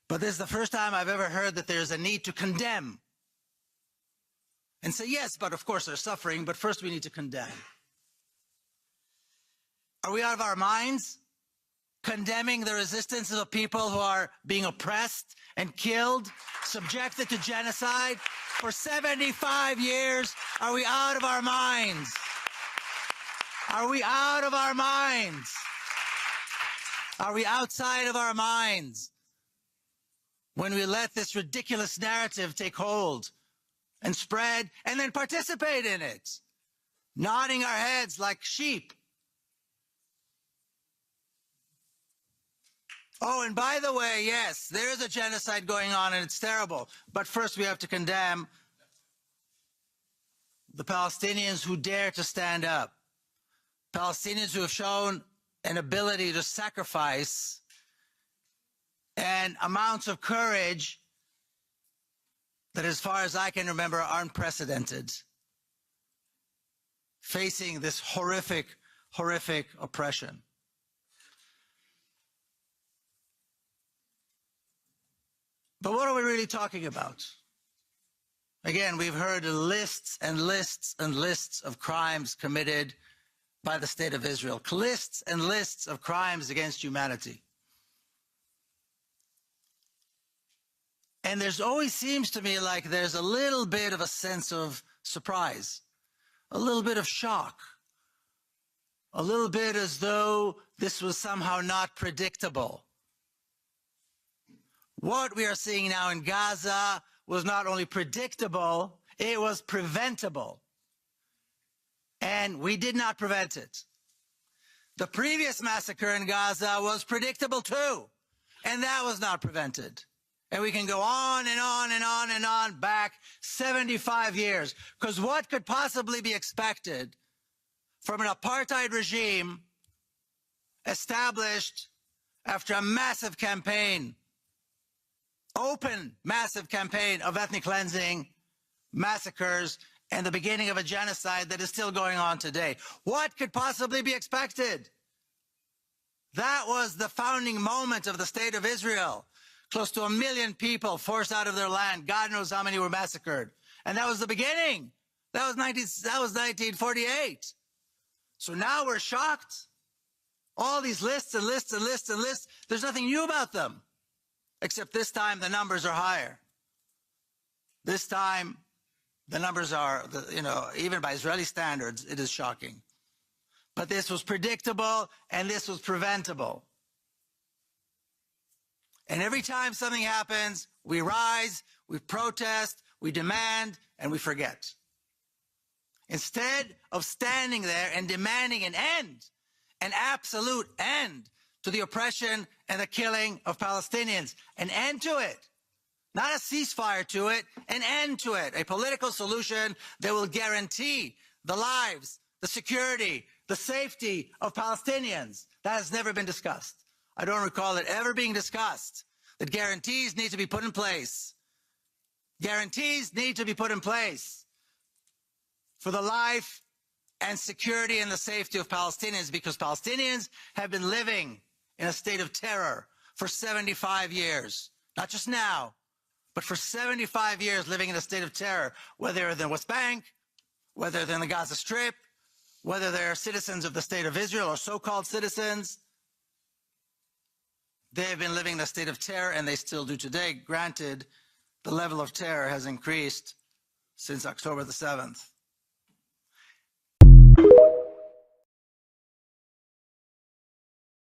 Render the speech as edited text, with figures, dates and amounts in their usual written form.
But this is the first time I've ever heard that there's a need to condemn and say, yes, but of course they're suffering, but first we need to condemn. Are we out of our minds? Condemning the resistance of people who are being oppressed and killed, subjected to genocide for 75 years? Are we out of our minds? Are we out of our minds? Are we outside of our minds when we let this ridiculous narrative take hold and spread and then participate in it, nodding our heads like sheep? Oh, and by the way, yes, there is a genocide going on and it's terrible. But first we have to condemn the Palestinians who dare to stand up. Palestinians who have shown an ability to sacrifice and amounts of courage that, as far as I can remember, are unprecedented, facing this horrific, horrific oppression. But what are we really talking about? Again, we've heard lists and lists and lists of crimes committed by the State of Israel, lists and lists of crimes against humanity. And there's always seems to me like there's a little bit of a sense of surprise, a little bit of shock, a little bit as though this was somehow not predictable. What we are seeing now in Gaza was not only predictable, it was preventable. And we did not prevent it. The previous massacre in Gaza was predictable too, and that was not prevented. And we can go on and on and on and on back 75 years, because what could possibly be expected from an apartheid regime established after a massive campaign, open, massive campaign of ethnic cleansing, massacres, and the beginning of a genocide that is still going on today? What could possibly be expected? That was the founding moment of the State of Israel. Close to 1 million people forced out of their land. God knows how many were massacred. And that was the beginning. That was 1948. So now we're shocked. All these lists and lists and lists and lists, there's nothing new about them. Except this time the numbers are higher. This time the numbers are, even by Israeli standards, it is shocking. But this was predictable and this was preventable. And every time something happens, we rise, we protest, we demand, and we forget. Instead of standing there and demanding an end, an absolute end to the oppression and the killing of Palestinians, an end to it. Not a ceasefire to it, an end to it, a political solution that will guarantee the lives, the security, the safety of Palestinians. That has never been discussed. I don't recall it ever being discussed, that guarantees need to be put in place. Guarantees need to be put in place for the life and security and the safety of Palestinians, because Palestinians have been living in a state of terror for 75 years. Not just now, but for 75 years living in a state of terror, whether they're in the West Bank, whether they're in the Gaza Strip, whether they're citizens of the State of Israel or so-called citizens. They have been living in a state of terror, and they still do today. Granted, the level of terror has increased since October the 7th.